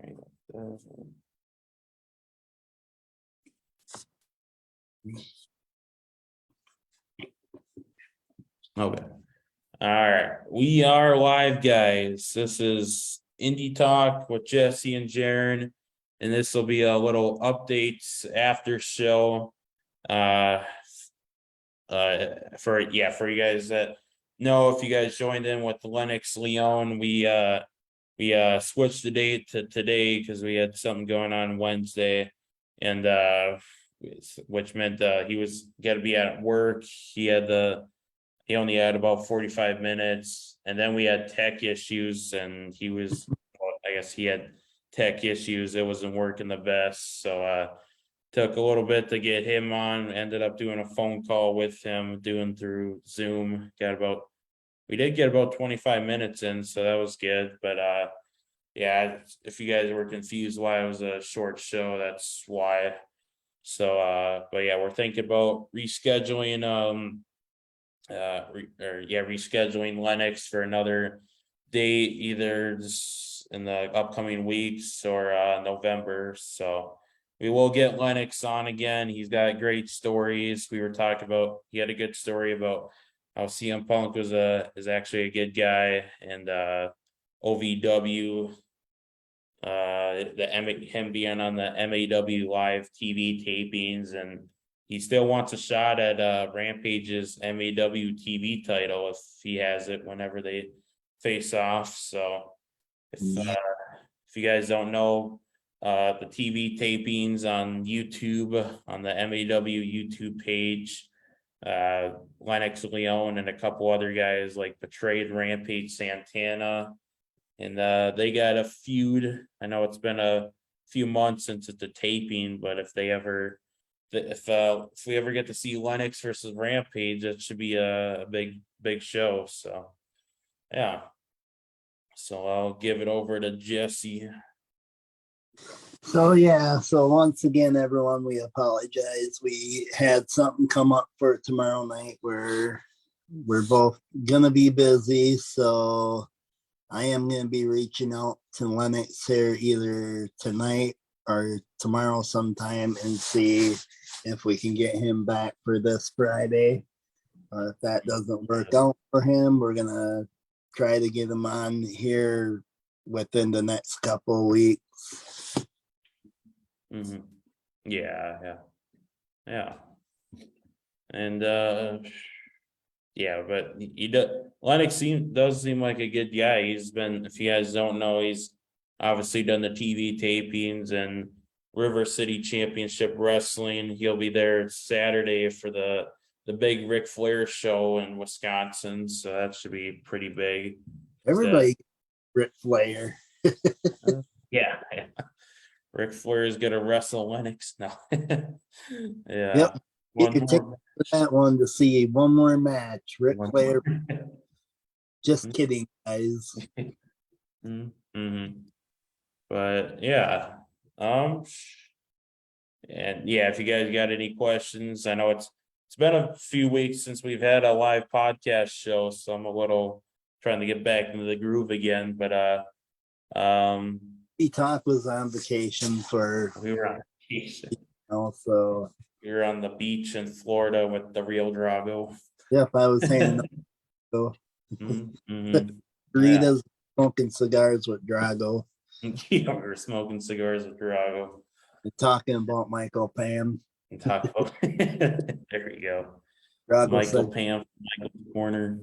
Okay. All right. We are live, guys. This is Indie Talk with Jesse and Jeryn, and this will be a little updates after show. For you guys that know, if you guys joined in with the Lennox Leone, we switched the date to today because we had something going on Wednesday, and which meant he was got to be at work. He only had about 45 minutes, and then we had tech issues, and I guess he had tech issues. It wasn't working the best, so took a little bit to get him on. Ended up doing a phone call with him, doing through Zoom. We did get about 25 minutes in, so that was good. But yeah, if you guys were confused why it was a short show, that's why. So but yeah, we're thinking about rescheduling rescheduling Lennox for another date, either in the upcoming weeks or November. So we will get Lennox on again. He's got great stories. We were talking about, he had a good story about how CM Punk is actually a good guy, and OVW, him being on the MAW live TV tapings, and he still wants a shot at Rampage's MAW TV title if he has it whenever they face off. So if you guys don't know, the TV tapings on YouTube, on the MAW YouTube page, Lennox Leone and a couple other guys like betrayed Rampage Santana, and they got a feud. I know it's been a few months since it's a taping, but if we ever get to see Lennox versus Rampage, that should be a big show. So yeah, so I'll give it over to Jesse. So yeah, so once again, everyone, we apologize. We had something come up for tomorrow night where we're both gonna be busy. So I am gonna be reaching out to Lennox here either tonight or tomorrow sometime and see if we can get him back for this Friday. If that doesn't work out for him, we're gonna try to get him on here within the next couple of weeks. Mm-hmm. Yeah. And yeah, but Lennox does seem like a good guy. He's been, if you guys don't know, he's obviously done the TV tapings and River City Championship Wrestling. He'll be there Saturday for the big Ric Flair show in Wisconsin, so that should be pretty big. Everybody, Ric Flair. Yeah. Ric Flair is gonna wrestle Lennox now. Yeah. Yep. You can take that one to see one more match. Ric Flair. Just kidding, guys. Mm-hmm. But yeah. And yeah, if you guys got any questions, I know it's been a few weeks since we've had a live podcast show, so I'm a little trying to get back into the groove again. But Talk was on vacation we were on vacation. Also, we were on the beach in Florida with the real Drago. Yep, I was hanging out. Rita's smoking cigars with Drago. Yeah, we were smoking cigars with Drago. And talking about Michael Pam. And talk about there you go. Drago Michael Pam, Michael's corner.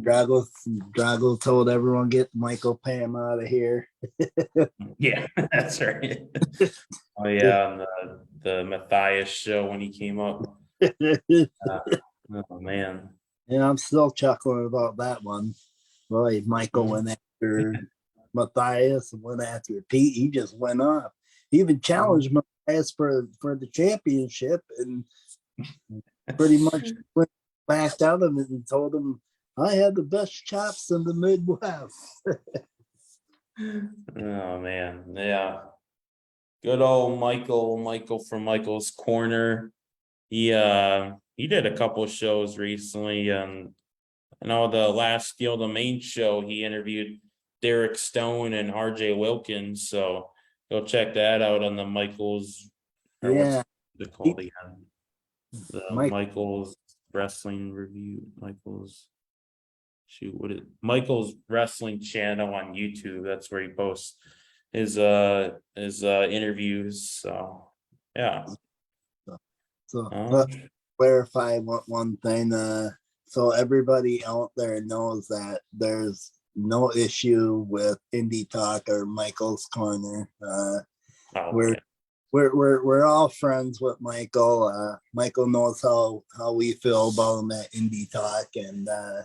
Drago told everyone get Michael Pam out of here. Yeah, that's right. Oh yeah, on the Matthias show when he came up. Oh man. Yeah, I'm still chuckling about that one. Boy, Michael went after Matthias and went after Pete. He just went off. He even challenged Matthias for the championship and pretty much backed out of it and told him, I had the best chops in the Midwest. Oh man, yeah. Good old Michael from Michael's Corner. He did a couple of shows recently. I know the last Steel the Main show he interviewed Derek Stone and RJ Wilkins. So go check that out on the Michaels, or what's Yeah, it called again? The Mike. Michaels Wrestling Review. Michaels, shoot, what is Michael's Wrestling channel on YouTube? That's where he posts his interviews. So yeah. So Um, let's clarify one thing. So everybody out there knows that there's no issue with Indie Talk or Michael's Corner. oh We're yeah. we're all friends with Michael. Michael knows how we feel about him at Indie Talk, and um,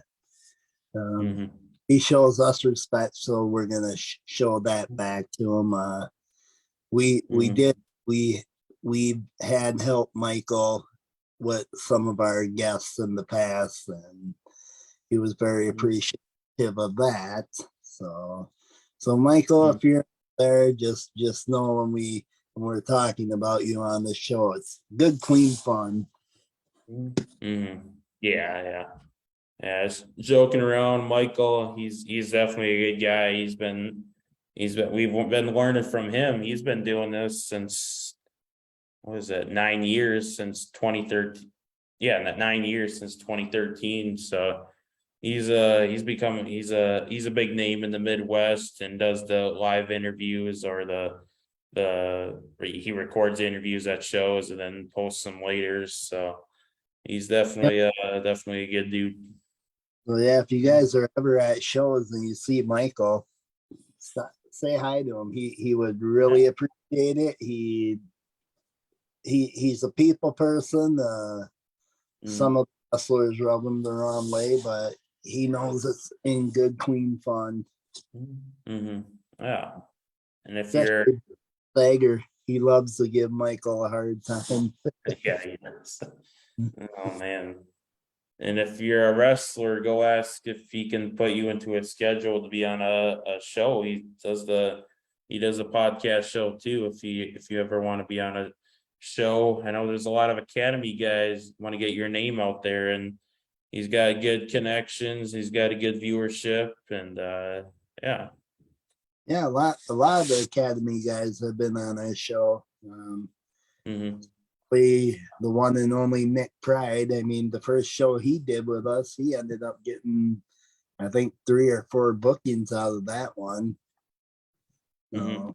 Mm-hmm. he shows us respect. So we're gonna show that back to him. We Mm-hmm. did we had helped Michael with some of our guests in the past, and he was very appreciative of that. So Michael, if you're there, just know when we're talking about you on the show, it's good, clean fun. Mm-hmm. Yeah, yeah. Yeah, it's joking around. Michael, he's definitely a good guy. We've been learning from him. He's been doing this since, what is it, 9 years, since 2013. Yeah, 9 years since 2013. So he's a big name in the Midwest, and does the live interviews, or he records interviews at shows and then posts them later. So he's Yep. definitely a good dude. So yeah, if you guys are ever at shows and you see Michael, say hi to him. He would really appreciate it. He's a people person. Some Mm. of the wrestlers rub him the wrong way, but he knows it's in good, clean fun. Mm-hmm. Yeah. And if you're, Especially Sager, he loves to give Michael a hard time. yeah, he does. Oh man. And if you're a wrestler, go ask if he can put you into a schedule to be on a show. He does a podcast show too. If you ever want to be on a show, I know there's a lot of academy guys want to get your name out there, and he's got good connections. He's got a good viewership, and yeah. Yeah, a lot of the Academy guys have been on our show. Mm-hmm. The one and only Nick Pride. I mean, the first show he did with us, he ended up getting, I think, 3 or 4 bookings out of that one. Mm-hmm. So,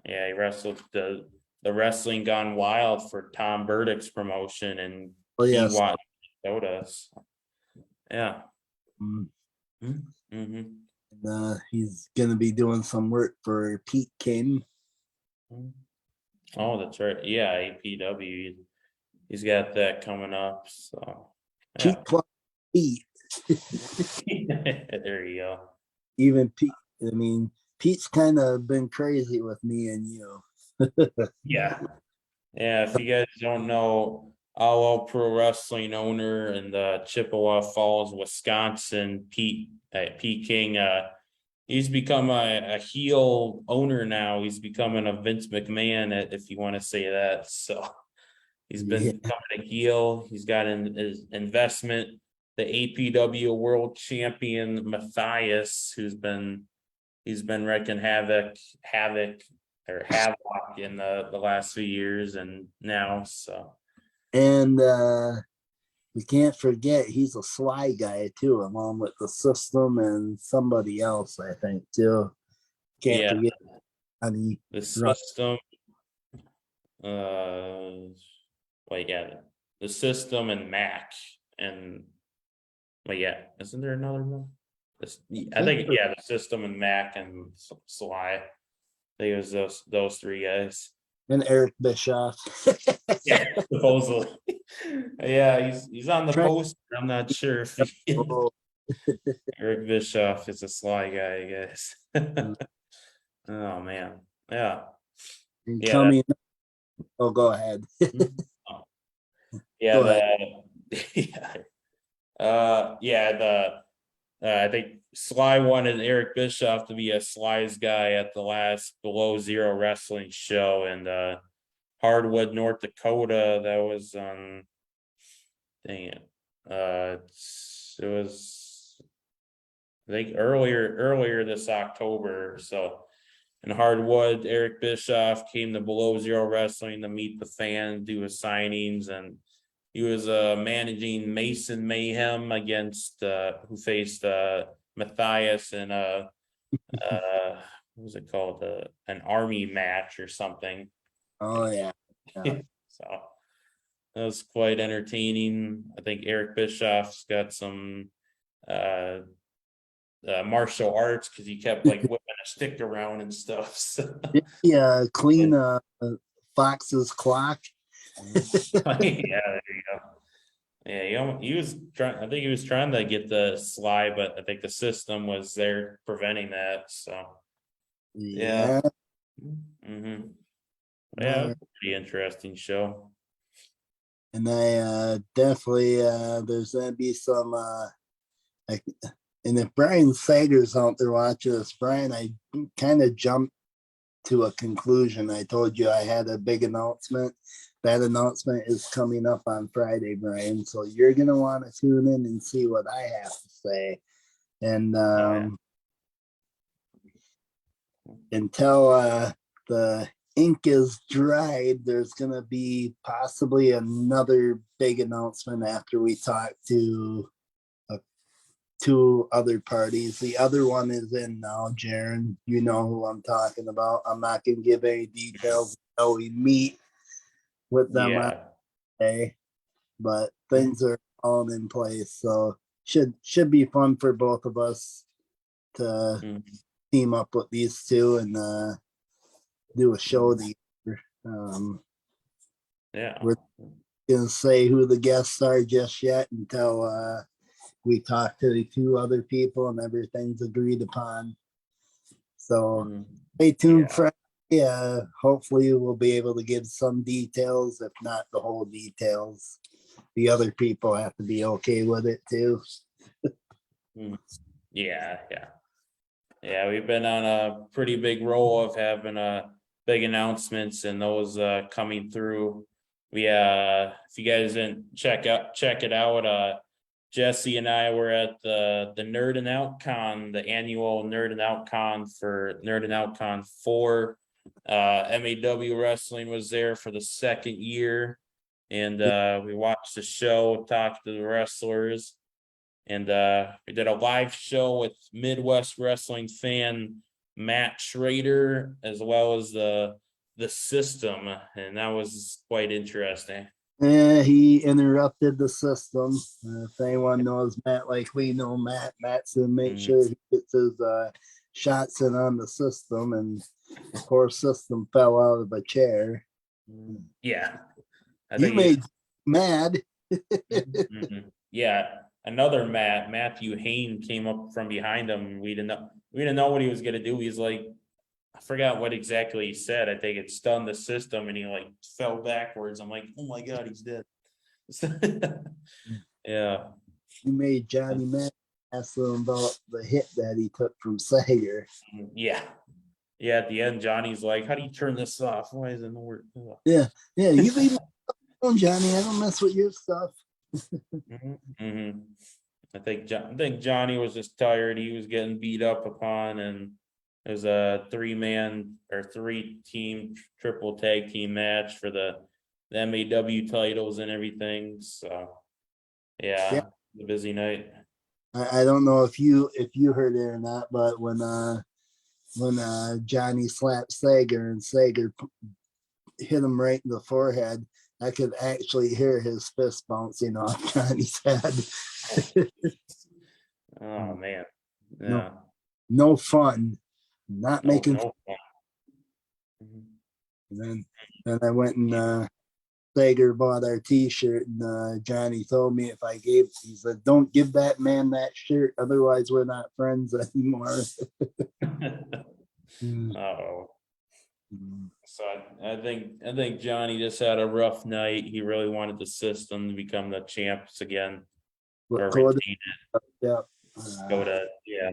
Yeah, he wrestled the Wrestling Gone Wild for Tom Burdick's promotion in oh yes, Keywat, Minnesota. So, yeah. mm, Mm-hmm. he's gonna be doing some work for Pete King. Oh, that's right. Yeah, APW. He's got that coming up. So, yeah. Pete plus Pete. There you go. Even Pete. I mean, Pete's kind of been crazy with me and you. Yeah. Yeah, if you guys don't know, All Out Pro Wrestling owner in the Chippewa Falls, Wisconsin, Pete King, he's become a heel owner now. He's becoming a Vince McMahon, if you want to say that. So he's Yeah, been becoming a heel. He's got his investment, the APW world champion Matthias, he's been wreaking havoc in the last few years and now. So and we can't forget he's a Sly guy too, along with the system and somebody else, I think too. Can't yeah, forget Honey the Run. system. Wait, yeah, the system and Mac, and wait, yeah, isn't there another one? I think, yeah, the system and Mac and Sly. I think it was those three guys. And Eric Bischoff. Yeah, supposedly. Yeah, he's on the Trying poster. I'm not sure if he, to Eric Bischoff is a Sly guy, I guess. Oh man, yeah, and yeah, that, coming. Oh, go ahead. oh, yeah, Go ahead. yeah, yeah, I think Sly wanted Eric Bischoff to be a Sly's guy at the last Below Zero Wrestling show in Hardwood, North Dakota. That was dang it, it was I think earlier this October. So in Hardwood, Eric Bischoff came to Below Zero Wrestling to meet the fans, do his signings, and he was managing Mason Mayhem against who faced Matthias and what was it called? An army match or something. Oh yeah. Yeah. So that was quite entertaining. I think Eric Bischoff's got some martial arts because he kept like whipping a stick around and stuff. So. Yeah, clean Fox's clock. Yeah, there you go. Yeah, he was trying. I think he was trying to get the slide, but I think the system was there preventing that. So yeah. Yeah. Mm-hmm. Yeah, No, pretty interesting show. and I definitely there's gonna be some like, and if Brian Sager's out there watching this, Brian, I kind of jumped to a conclusion. I told you I had a big announcement. That announcement is coming up on Friday, Brian. So you're gonna want to tune in and see what I have to say. And Oh, until the ink is dried, there's gonna be possibly another big announcement after we talk to two other parties. The other one is in now, Jeryn. You know who I'm talking about. I'm not gonna give any details until we meet with them on yeah. day, but things are all in place. So should be fun for both of us to Mhm. team up with these two and do a show together. Yeah. We're gonna say who the guests are just yet until we talk to the two other people and everything's agreed upon. So Mhm. stay tuned Yeah. for hopefully we'll be able to give some details, if not the whole details. The other people have to be okay with it too. Mhm. Yeah, yeah. Yeah, we've been on a pretty big roll of having big announcements and those coming through. We if you guys didn't check it out, Jesse and I were at the Nerd and Out Con, the annual Nerd and Out Con for Nerd and Out Con 4. MAW Wrestling was there for the second year, and we watched the show, talked to the wrestlers, and we did a live show with Midwest wrestling fan Matt Schrader, as well as the system, and that was quite interesting. Yeah, he interrupted the system. If anyone knows Matt like we know Matt, Matt's to make Mhm. sure he gets his shots in on the system, and the poor system fell out of a chair. Yeah, I You think he. made mad. Mhm. Yeah, another Matthew Hain came up from behind him. We didn't know what he was gonna do. He's like, I forgot what exactly he said. I think it stunned the system, and he like fell backwards. I'm like, oh my god, he's dead. Yeah. You made Johnny mad. Ask him about the hit that he took from Sager. Yeah. Yeah, at the end, Johnny's like, how do you turn this off? Why isn't it work? Yeah, yeah. You leave me alone, Johnny. I don't mess with your stuff. Mm-hmm. I think Johnny was just tired. He was getting beat up upon, and it was a 3-man or 3-team triple tag team match for the MAW titles and everything. So Yeah, yeah, a busy night. I don't know if you heard it or not, but when Johnny slapped Sager and Sager hit him right in the forehead, I could actually hear his fist bouncing off Johnny's head. Oh man. No, Yeah. no fun. Not No, making fun. no fun. Mhm. And then I went and Sager bought our T-shirt, and Johnny told me if I gave, he said, "Don't give that man that shirt, otherwise we're not friends anymore." Mm. Uh-oh. So I think Johnny just had a rough night. He really wanted the system to become the champs again or Recorded. retain Yeah. it. Go to yeah.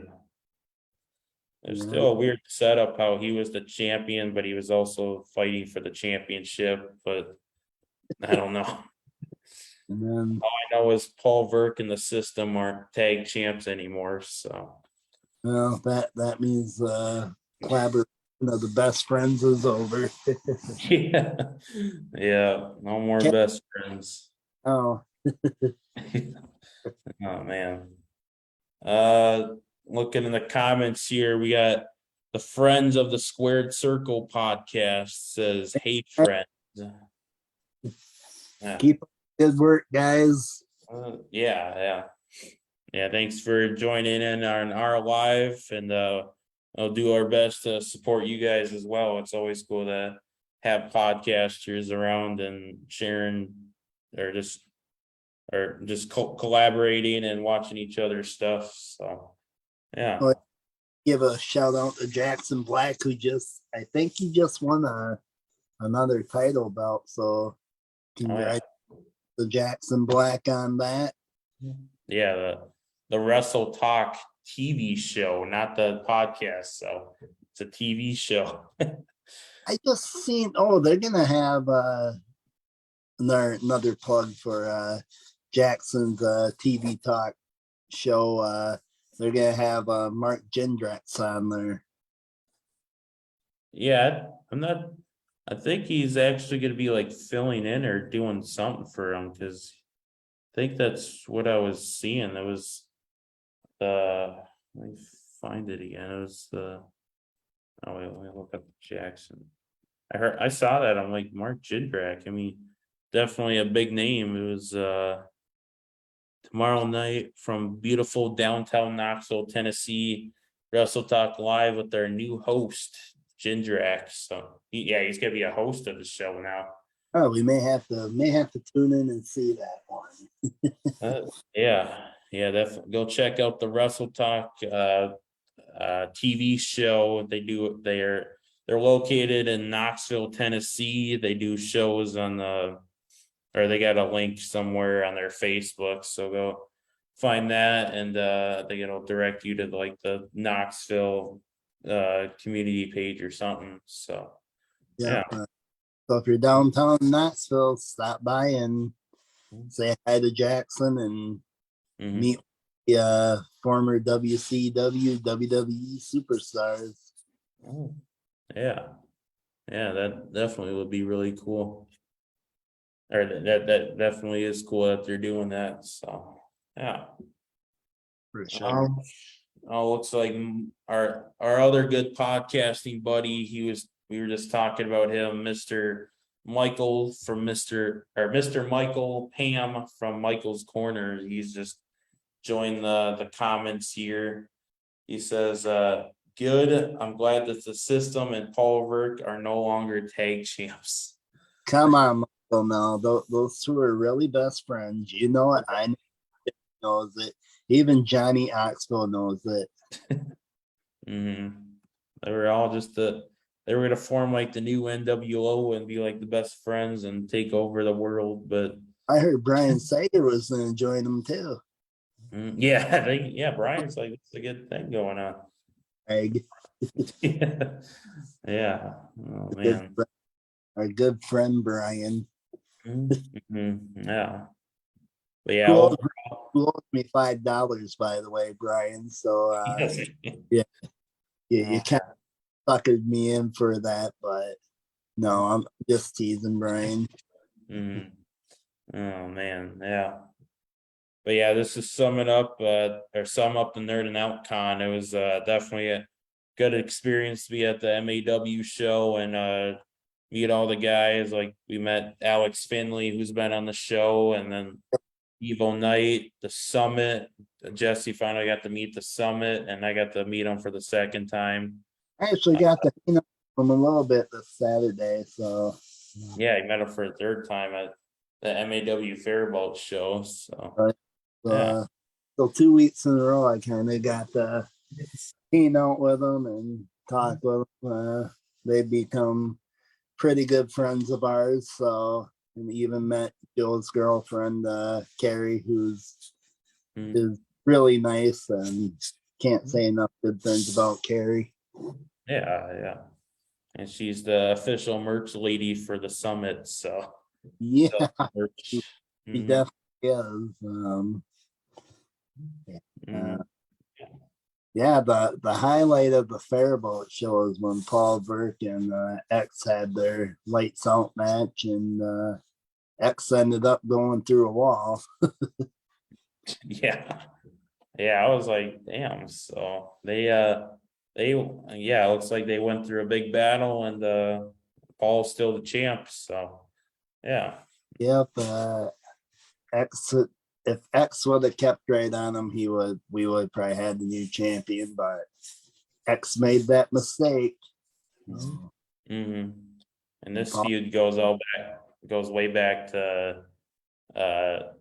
It was Yeah. still a weird setup how he was the champion, but he was also fighting for the championship. But I don't know. And then All I know is Paul Verk and the system aren't tag champs anymore. So Well, that means collaboration of the best friends is over. Yeah, yeah, no more best friends. Oh, Oh man. Looking in the comments here, we got the Friends of the Squared Circle podcast says, "Hey friends." Yeah, keep up the good work, guys. yeah. Yeah, thanks for joining in on our live, and I'll do our best to support you guys as well. It's always cool to have podcasters around and sharing or just collaborating and watching each other's stuff. So yeah. I'll give a shout out to Jackson Black, who I think he just won another title belt. So Oh yeah. congrats to Jackson Black on that. Yeah, the Wrestle Talk TV show, not the podcast. So it's a TV show. I just seen, they're gonna have another plug for Jackson's TV talk show. They're gonna have Mark Jindrak on there. Yeah, I'm not. I think he's actually going to be like filling in or doing something for him, because I think that's what I was seeing. It was the, let me find it again. It was the, oh wait, let me look up Jackson. I saw that. I'm like, Mark Jindrak. I mean, definitely a big name. It was tomorrow night from beautiful downtown Knoxville, Tennessee. Wrestle Talk Live with their new host, Jindrak. So he's gonna be a host of the show now. Oh, we may have to tune in and see that one. Yeah, definitely go check out the Wrestle Talk TV show. They're located in Knoxville, Tennessee. They do shows on or they got a link somewhere on their Facebook. So go find that, and it'll direct you to like the Knoxville community page or something. So Yeah. yeah. So if you're downtown Knoxville, stop by and say hi to Jackson and Mhm. meet the former WCW WWE superstars. Oh, yeah. Yeah, that definitely would be really cool. Or that definitely is cool that they're doing that. So yeah. For sure. Um, looks like our other good podcasting buddy. We were just talking about him, Mr. Michael from Mr. Michael Pam from Michael's Corner. He's just joined the comments here. He says, "Good. I'm glad that the system and Paul Rick are no longer tag champs." Come on, Michael. Now, those two are really best friends. You know it. I know it, knows it. Even Johnny Oxbow knows it. Hmm. They were all they were gonna form like the new NWO and be like the best friends and take over the world, but I heard Brian Sager was going to join them too. yeah, Brian's like, it's a good thing going on. Egg. Yeah, yeah. Oh Good, man. our good friend Brian. Yeah, but yeah, Who owes, overall, who owes me $5, by the way, Brian. So yes. yeah, you Oh, kind of suckered me in for that, but no, I'm just teasing Brian. mm. Oh man, yeah. But yeah, this is summing up or sum up the Nerd and Out Con. It was definitely a good experience to be at the MAW show and meet all the guys. Like we met Alex Finley, who's been on the show, and then Evo Knight, the Summit. Jesse finally got to meet the Summit, and I got to meet him for the second time. I actually got to hang out with him a little bit this Saturday, so Yeah, I met him for a third time at the MAW Faribault show. So uh, yeah. so 2 weeks in a row, I kind of got to hang out with them and talk with them. They become pretty good friends of ours. So, and even met Joe's girlfriend, Carrie, who's Mm. is really nice and can't say enough good things about Carrie. Yeah. And she's the official merch lady for the summit. So Yeah, merch. he Mhm. definitely is. Yeah. Mhm. Yeah, the highlight of the Fairboat show is when Paul Burke and X had their lights out match, and X ended up going through a wall. Yeah. Yeah, I was like, damn. So they yeah, it looks like they went through a big battle and Paul's still the champ. So yeah. Yep, X. If X would have kept right on him, we would probably had the new champion, but X made that mistake. Mm-hmm. And this Paul, feud goes way back to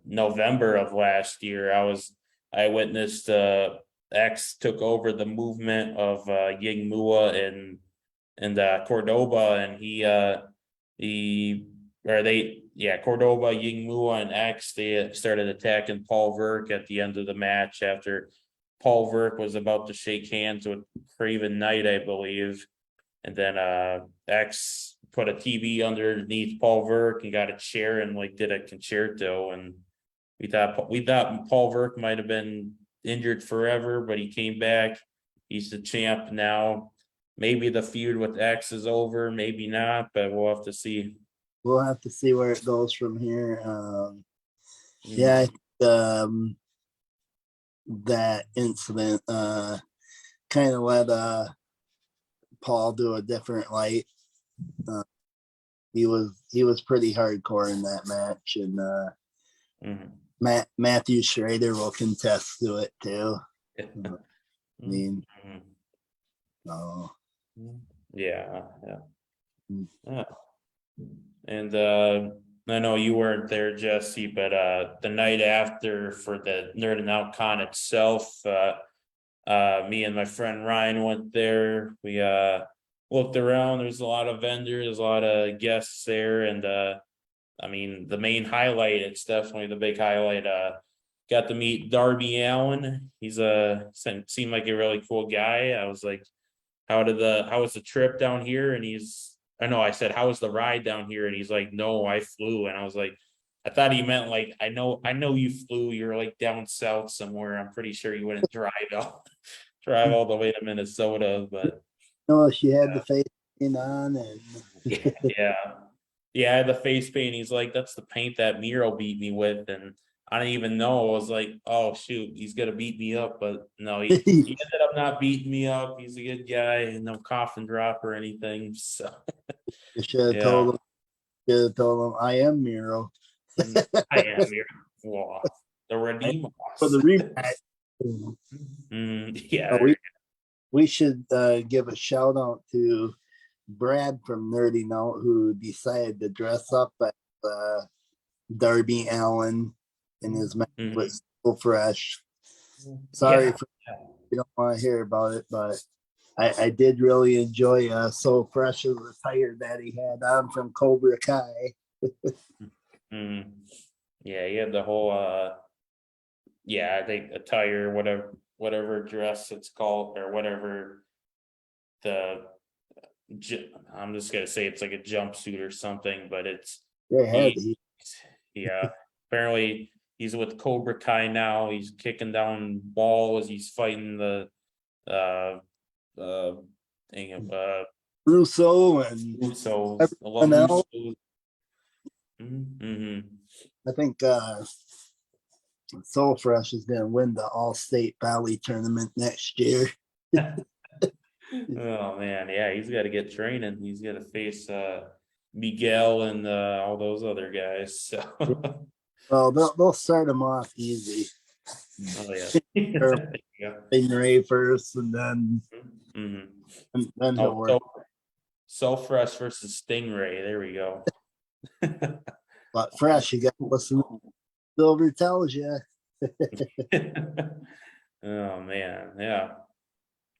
November of last year. I witnessed X took over the movement of Ying Mua and Cordoba, and he or they yeah, Cordoba, Ying Mua, and X, they started attacking Paul Verk at the end of the match after Paul Verk was about to shake hands with Craven Knight, I believe. And then X put a TV underneath Paul Verk and got a chair and like did a concerto. And we thought Paul Verk might have been injured forever, but he came back. He's the champ now. Maybe the feud with X is over, maybe not, but we'll have to see. we'll have to see where it goes from here. Mm. Yeah, that incident kind of let Paul do a different light. Uh, he was pretty hardcore in that match, and Matthew Schrader will contest to it too. I mean, no. Yeah, yeah. Mm. Yeah. And I know you weren't there, Jesse, but the night after for the Nerding Out Con itself, me and my friend Ryan went there. We looked around. There's a lot of vendors, a lot of guests there, and I mean the main highlight. It's definitely the big highlight. Got to meet Darby Allen. He's seemed like a really cool guy. I was like, how was the trip down here? And I know I said, how was the ride down here? And he's like, no, I flew. And I was like, I thought he meant like, I know you flew. You're like down south somewhere. I'm pretty sure you wouldn't drive all the way to Minnesota, but No, she had the face paint on, and yeah. Yeah, I had the face paint. He's like, that's the paint that Miro beat me with. And I didn't even know. I was like, oh shoot, he's gonna beat me up. But no, he ended up not beating me up. He's a good guy, no coffin drop or anything. So you should have yeah. told him. Should have told him I am Miro. I am here. Whoa, the Redeemer. For the rematch. Yeah, We should give a shout out to Brad from Nerding Out, who decided to dress up as Darby Allen in his match with So Fresh. Sorry yeah. if you don't want to hear about it, but I did really enjoy So Fresh's attire that he had on from Cobra Kai. Mm. Yeah, he had the whole yeah, I think attire, whatever dress it's called, or whatever the I'm just gonna say it's like a jumpsuit or something, but it's They had he yeah, apparently he's with Cobra Kai now. He's kicking down balls, he's fighting the uh thing of Russo and Usos. I love everyone else. Usos. Mm-hmm. I think Soul Fresh is going to win the All State Valley tournament next year. Oh man, yeah, he's got to get training. He's got to face Miguel and all those other guys. So, Well, they'll start him off easy. oh yeah, yeah. Ray first, and then he'll Oh, work. so fresh versus Stingray. There we go. But Fresh, you got to listen. Silver tells you. Oh man, yeah.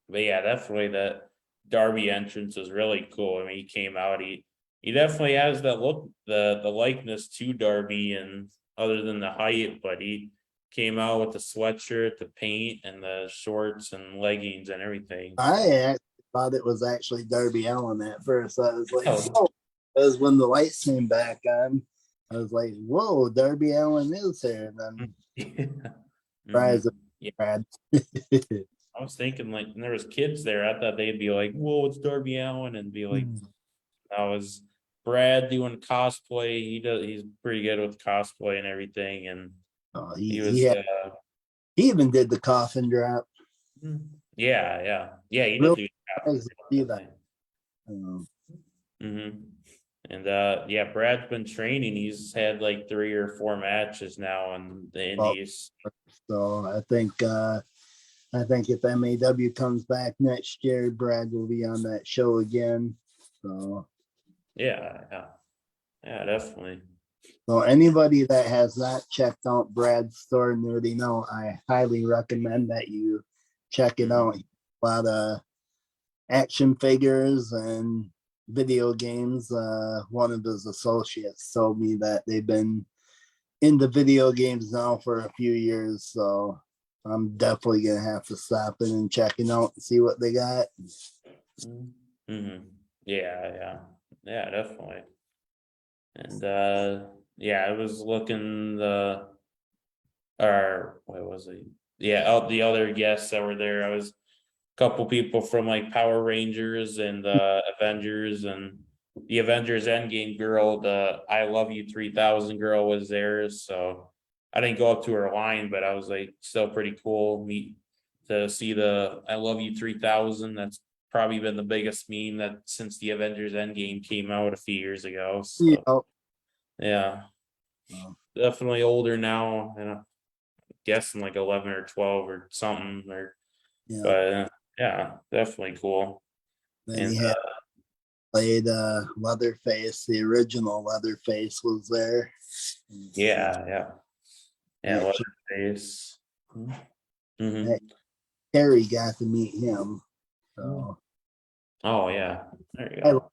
But yeah, definitely that Darby entrance was really cool. I mean, he came out, he definitely has that look, the likeness to Darby, and other than the height, but he came out with the sweatshirt, the paint, and the shorts and leggings and everything. So. I actually thought it was actually Darby Allen at first. I was like, Oh. oh, because when the lights came back on, I was like, whoa, Darby Allen is here. And then surprise, Yeah. Brad. I was thinking like when there was kids there, I thought they'd be like, "Whoa, it's Darby Allin," and be like, "I was Brad doing cosplay. He's pretty good with cosplay and everything." And Oh, he was, he even did the coffin drop. yeah. He did Real do surprised to see that. Mm-hmm. And yeah, Brad's been training. He's had like 3 or 4 matches now in the Well, Indies. so I think if MAW comes back next year, Brad will be on that show again. So Yeah, definitely. so anybody that has not checked out Brad's store, Nerdy Know, I highly recommend that you check it out. A lot of action figures and video games. One of his associates told me that they've been into video games now for a few years, so I'm definitely gonna have to stop in and check it out and see what they got. Mm-hmm. Yeah, definitely. And yeah, I was looking or what was it? Yeah, the other guests that were there. I was a couple people from like Power Rangers and Avengers, and the Avengers Endgame girl, the I Love You 3000 girl was there. So I didn't go up to her line, but I was like still pretty cool to see the I Love You 3000. That's probably been the biggest meme that since the Avengers Endgame came out a few years ago. You So know, yeah, definitely older now, and I'm guessing like 11 or 12 or something. yeah. But yeah, definitely cool. Then And he had played Leatherface. The original Leatherface was there. yeah, Actually, Leatherface. Mm-hmm. Harry got to meet him. So Oh yeah, there you I, go.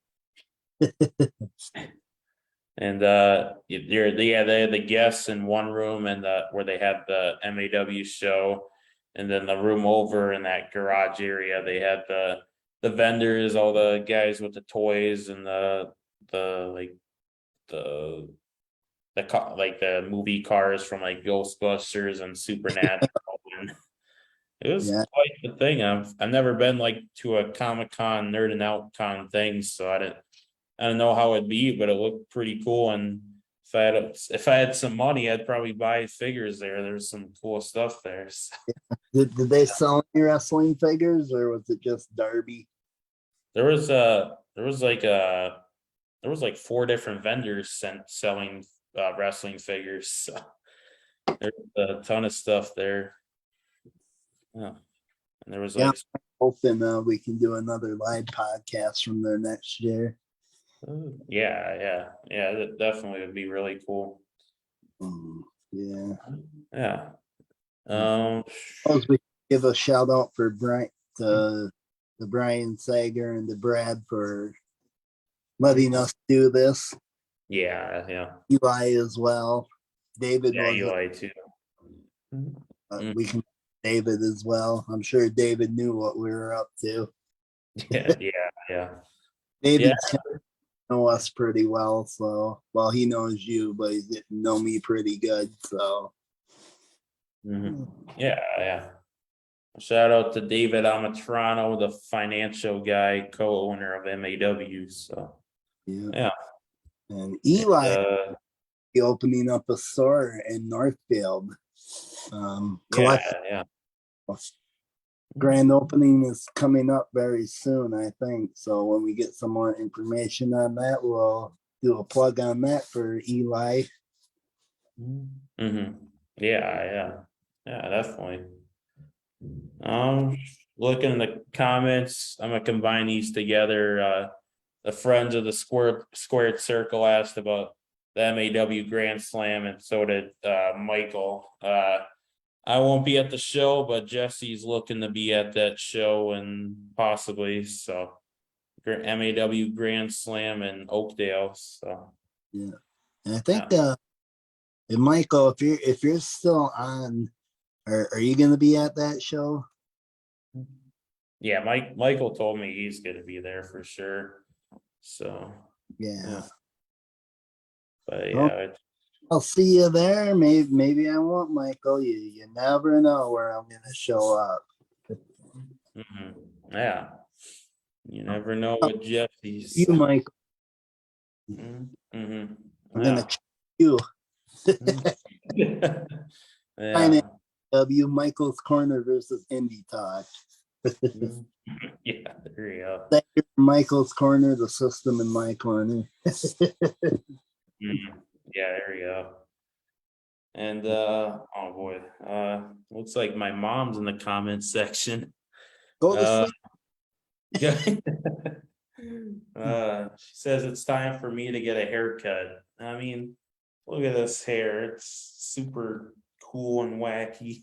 And they had the guests in one room and where they had the MAW show, and then the room over in that garage area they had the vendors, all the guys with the toys and the like the like the movie cars from like Ghostbusters and Supernatural. And it was yeah, quite the thing. I've never been like to a Comic Con nerding out con thing, so I don't know how it'd be, but it looked pretty cool. And if I had some money, I'd probably buy figures there. There's some cool stuff there. So did they sell any wrestling figures or was it just Darby? there was like there was like 4 different vendors selling wrestling figures. So there's a ton of stuff there. Yeah. And there was Yeah, like, hoping we can do another live podcast from there next year. yeah, that definitely would be really cool. Yeah. Yeah. Suppose we give a shout out for Brian, to the Brian Sager and the Brad for letting us do this. yeah, Eli as well. David yeah, was Eli too. Mm, we can David as well. I'm sure David knew what we were up to. yeah. David's kind of know us pretty well, so well he knows you, but he didn't know me pretty good. So Yeah. Shout out to David Amatrano, the financial guy, co-owner of MAW. So yeah. yeah. And Eli Uh, opening up a store in Northfield. Collect yeah. grand opening is coming up very soon, I think. So when we get some more information on that, we'll do a plug on that for Eli. Mm-hmm. Yeah, definitely. Looking in the comments, I'm gonna combine these together. The friends of the squared circle asked about the MAW Grand Slam, and so did Michael. I won't be at the show, but Jesse's looking to be at that show and possibly so. MAW Grand Slam in Oakdale. So Yeah, and I think and Michael, if you're still on, are you going to be at that show? yeah, Michael told me he's gonna be there for sure. So Yeah. yeah, but Well, yeah, I'll see you there. Maybe I won't, Michael. You never know where I'm going to show up. Yeah. You never know Oh, with Jeffy's. you, Michael. Mm-hmm. I'm gonna Yeah. check you. Yeah. Finance W Michael's Corner versus Indie Talk. Mhm. Yeah, there you go. Michael's Corner, the system in my corner. Mhm. Yeah, there you go. And oh boy, looks like my mom's in the comments section. Go to Uh sleep. yeah. She says it's time for me to get a haircut. I mean, look at this hair. It's super cool and wacky.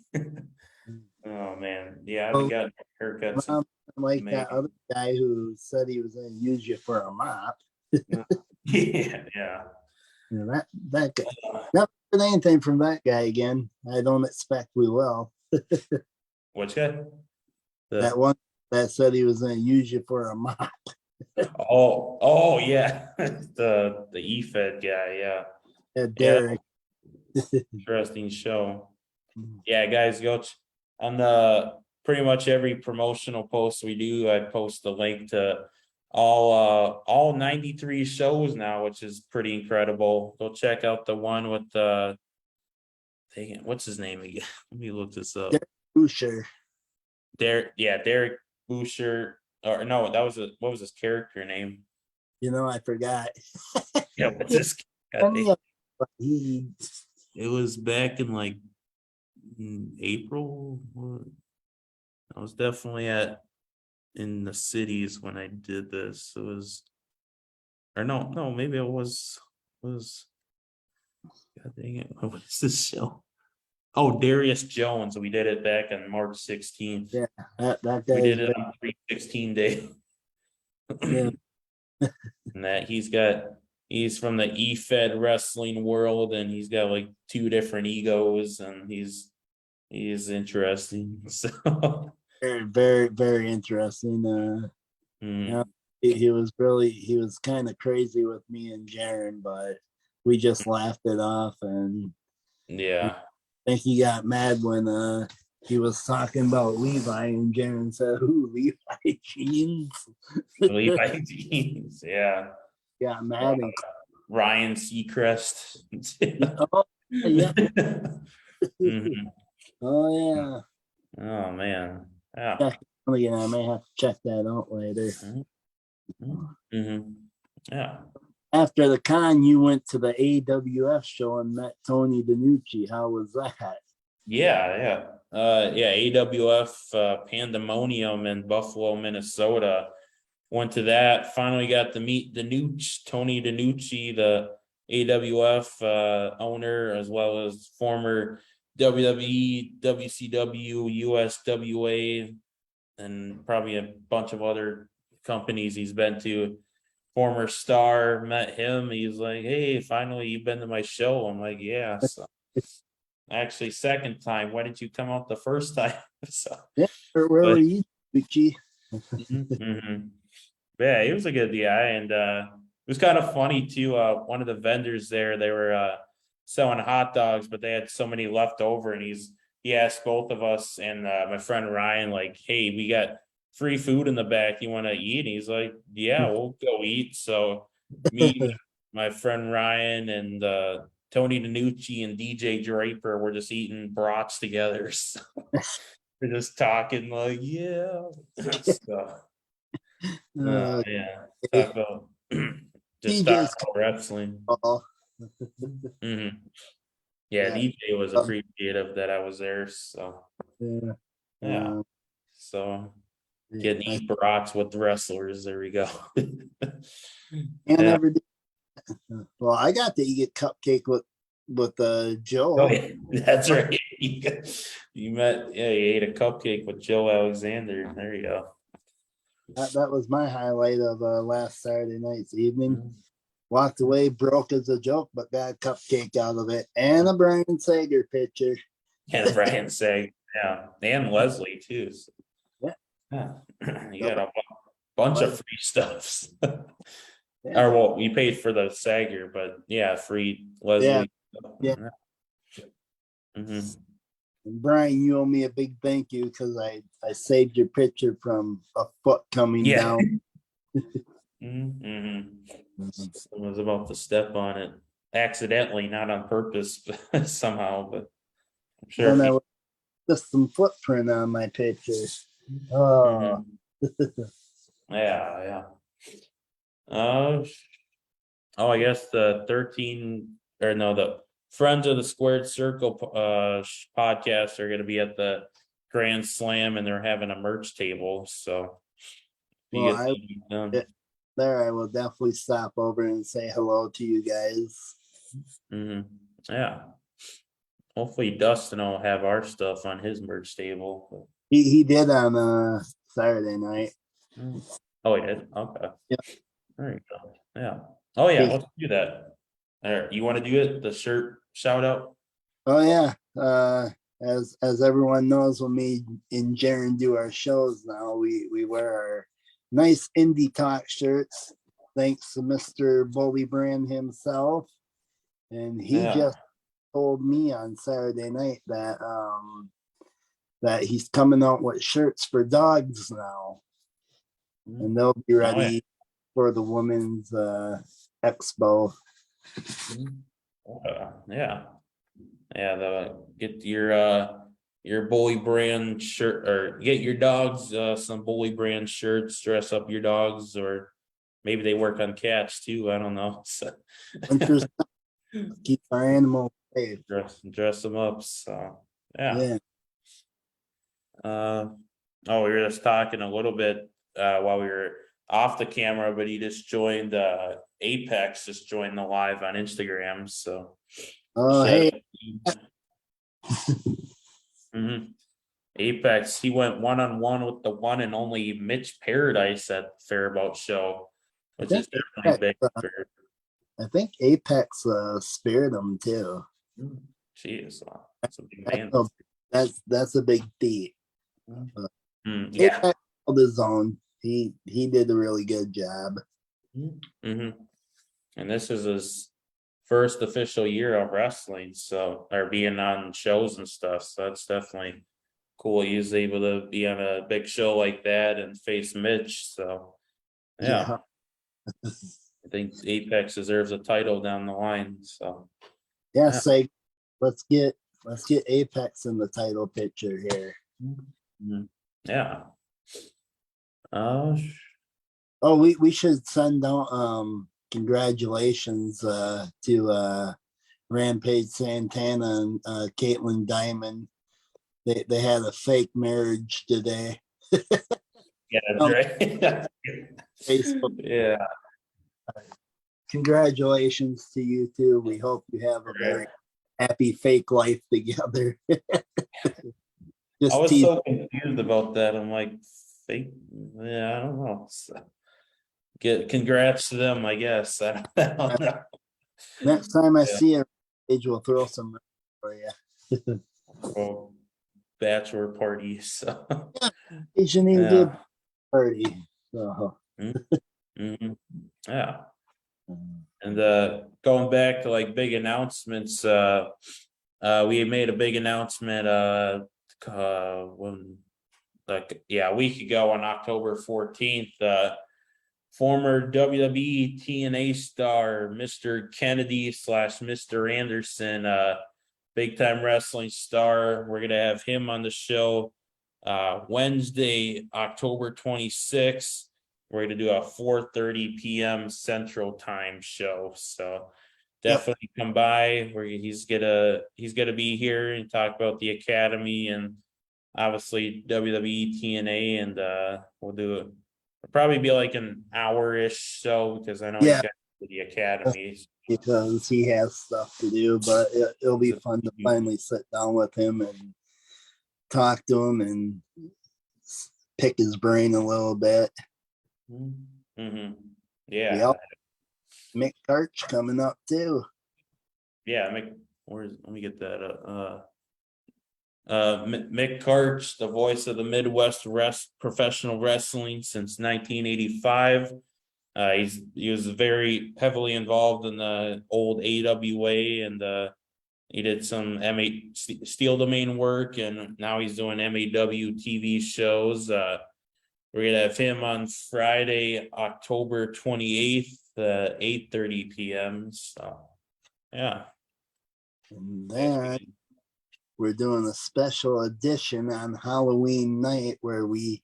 Oh man. Yeah, I haven't Oh, gotten haircuts in Mom, like May. that other guy who said he was going to use you for a mop. Yeah, yeah. You know, that guy. Uh, Never heard anything from that guy again. I don't expect we will. Which guy? That The one that said he was going to use you for a mop. oh yeah. The E-Fed guy, yeah. Yeah, Derek. interesting show. Yeah, guys, on the pretty much every promotional post we do, I post a link to all 93 shows now, which is pretty incredible. Go check out the one with dang it, what's his name again? Let me look this up. Derek Boucher. Derek Boucher, or no, what was his character name? You know, I forgot. Yeah, what's this? God dang. He, It was back in like April. I was definitely in the cities when I did this. It was, or no, maybe it was. God dang it! What was this show? Oh, Darius Jones. We did it back on March 16th. yeah, that We guy is did it very, on 316 day. yeah. And that he's from the E-Fed wrestling world, and he's got like two different egos, and he's interesting. So Very, very, very interesting. You know, mm, he was kind of crazy with me and Jeryn, but we just laughed it off. And I yeah. think he got mad when he was talking about Levi, and Jeryn said, "Who, Levi jeans?" Levi jeans, yeah. Got mad and Ryan Seacrest. oh yeah, Mhm. oh Oh man. Yeah. yeah. Again, I may have to check that out later. Mm-hmm. Yeah. After the con, you went to the AWF show and met Tony DiNucci. How was that? Yeah, yeah. Yeah, AWF Pandemonium in Buffalo, Minnesota. Went to that. Finally got to meet Tony DiNucci, the AWF owner, as well as former WWE, WCW, USWA, and probably a bunch of other companies he's been to. Former star, met him. He's like, "Hey, finally you've been to my show." I'm like, "Yeah." So actually, second time. Why didn't you come out the first time? So, Yeah, where were but you, Gucci? mhm. Yeah, he was a good guy, and it was kind of funny too. One of the vendors there, they were selling hot dogs, but they had so many left over, and he asked both of us and my friend Ryan, like, "Hey, we got free food in the back. You want to eat?" And he's like, "Yeah, we'll go eat." So me, my friend Ryan, and Tony DiNucci and DJ Draper were just eating brats together. So we're just talking like, yeah, stuff. uh, Yeah, talk about just talk DJ's about wrestling. call. Hmm. Yeah, Yeah, DJ was appreciative that I was there. So yeah. yeah, Uh, so getting I eat brats with the wrestlers. There we go. can't Yeah. ever do. Well, I got to eat a cupcake with Oh Joe. yeah, that's right. You met. Yeah, you ate a cupcake with Joe Alexander. There you go. That was my highlight of last Saturday night's evening. Mhm. Walked away broke as a joke, but got a cupcake out of it and a Brian Sager picture. And Brian Sag, yeah, and Leslie too. So, Yeah, yeah, you got a bunch of free stuffs. yeah, Or well, we paid for the Sager, but yeah, free yeah, Leslie. yeah. Mhm. And Brian, you owe me a big thank you because I saved your picture from a foot coming Yeah. down. Someone was about to step on it accidentally, not on purpose, but somehow. But I'm sure. Then I was just some footprint on my picture. Oh, Yeah. I guess the 13 or no, the Friends of the Squared Circle podcast are going to be at the Grand Slam, and they're having a merch table. So if you well, get them, I will definitely stop over and say hello to you guys. yeah. Hopefully Dustin will have our stuff on his merch table. He did on Saturday night. Oh, he did? Okay. Yeah. There you go. Yeah. Oh yeah, Okay. let's do that. All right, you want to do it? The shirt shout out? Oh yeah. As everyone knows, when me and Jeryn do our shows now, we wear our nice indie talk shirts. Thanks to Mr. Bullybrand himself. And he just told me on Saturday night that that he's coming out with shirts for dogs now. And they'll be ready for the women's expo. Get your Bullybrand shirt, or get your dogs some Bullybrand shirts, dress up your dogs, or maybe they work on cats too, I don't know. So keep our animals safe. Dress them up. So Yeah. We were just talking a little bit while we were off the camera, but he just joined Apex, just joined the live on Instagram. So Hey. Apex, he went one-on-one with the one and only Mitch Paradise at the Fairbout show, which is definitely big. I think Apex spared him too. Jeez, that's a big man. That's a big feat. Yeah. Apex held his own. He did a really good job. And this is his first official year of wrestling, so, or being on shows and stuff. So that's definitely cool. He was able to be on a big show like that and face Mitch. So yeah. I think Apex deserves a title down the line. So say let's get Apex in the title picture here. Yeah. We should send out congratulations to Rampage Santana and Caitlin Diamond. They had a fake marriage today. Yeah, that's right. Facebook. Yeah. Congratulations to you too. We hope you have a very happy fake life together. I was so confused about that. I'm like, fake? Yeah, I don't know. So, congrats to them, I guess. I don't know. Next time I see a page, we'll throw some for you. Well, bachelor party. So Asian good party. So. Yeah. And going back to like big announcements, we made a big announcement a week ago on October 14th. Former WWE TNA star Mr. Kennedy / Mr. Anderson, big time wrestling star. We're gonna have him on the show Wednesday, October 26th. We're gonna do a 4:30 p.m. Central Time show. So definitely come by. Where he's gonna be here and talk about the Academy and obviously WWE TNA, and we'll probably be like an hour-ish show because I know he's got the Academy because he has stuff to do, but it'll be fun to finally sit down with him and talk to him and pick his brain a little bit. Yeah. Mick Karch coming up too. Yeah, let me get that Mick Karch, the voice of the Midwest professional wrestling since 1985. He was very heavily involved in the old AWA and He did some steel domain work, and now he's doing MAW TV shows. We're gonna have him on Friday, October 28th, 8:30 p.m. So yeah. And then we're doing a special edition on Halloween night where we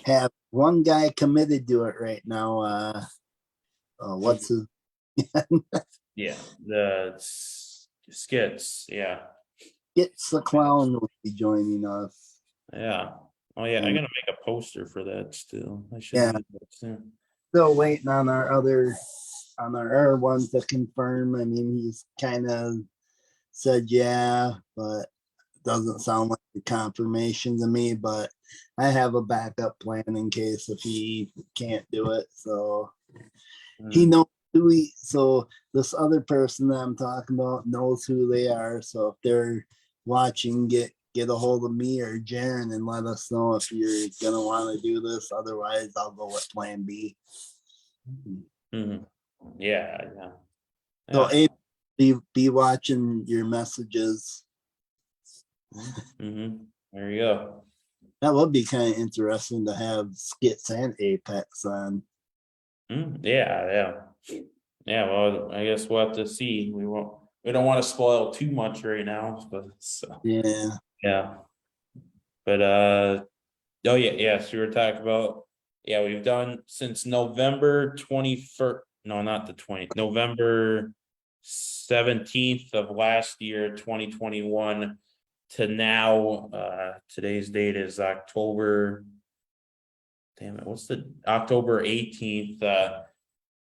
have one guy committed to it right now. What's his? Yeah, the skits. Yeah, It's the Clown will be joining us. yeah. Oh yeah, I'm gonna make a poster for that still. I should Yeah. do that soon. Still waiting on our one to confirm. I mean, he's kind of said yeah, but doesn't sound like a confirmation to me. But I have a backup plan in case if he can't do it. So he knows who he. So this other person that I'm talking about knows who they are. So if they're watching, get a hold of me or Jeryn and let us know if you're gonna want to do this. Otherwise, I'll go with Plan B. Mhm. Yeah, yeah. So, Yeah. be watching your messages. There you go. That would be kind of interesting to have Skits and Apex on. Yeah. Well, I guess we'll have to see. We don't want to spoil too much right now, but Yeah. yeah. But oh yeah. So we were talking about, yeah, we've done since November 21st. No, not the 20th. November 17th of last year, 2021 to now. Today's date is October. Damn it, what's the October 18th?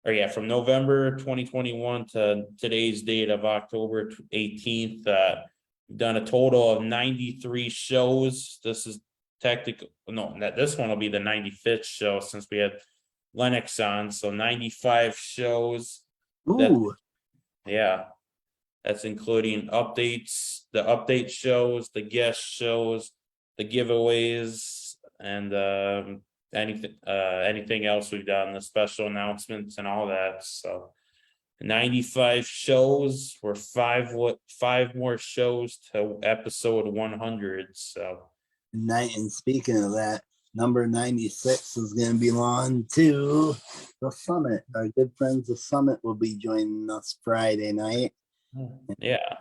Or yeah, from November 2021 to today's date of October 18th, we've done a total of 93 shows. This is technical. No, this one will be the 95th show since we had Lennox on. So 95 shows. Ooh. Yeah, that's including updates, the update shows, the guest shows, the giveaways, and anything else we've done, the special announcements and all that. So 95 shows. We're five more shows to episode 100. So And speaking of that, number 96 is going to belong to the Summit. Our good friends, the Summit, will be joining us Friday night. yeah,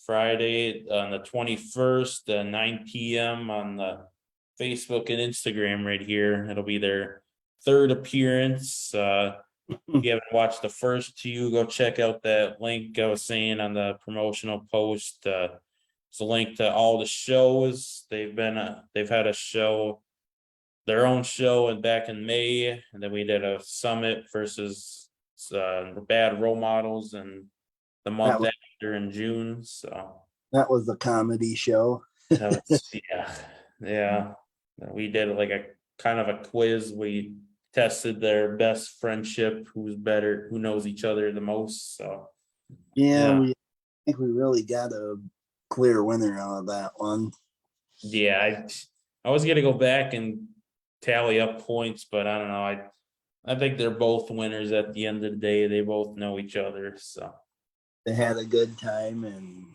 Friday on the 21st, 9 p.m. on the Facebook and Instagram right here. It'll be their third appearance. If you haven't watched the first two, go check out that link I was saying on the promotional post. It's a link to all the shows. They've had a show, their own show, and back in May, and then we did a summit versus the bad role models, and the month after in June. So that was a comedy show. that was, yeah. We did like a kind of a quiz. We tested their best friendship, who's better, who knows each other the most. So yeah. I think we really got a clear winner out of that one. Yeah, I was gonna go back and tally up points, but I don't know. I think they're both winners at the end of the day. They both know each other, so they had a good time, and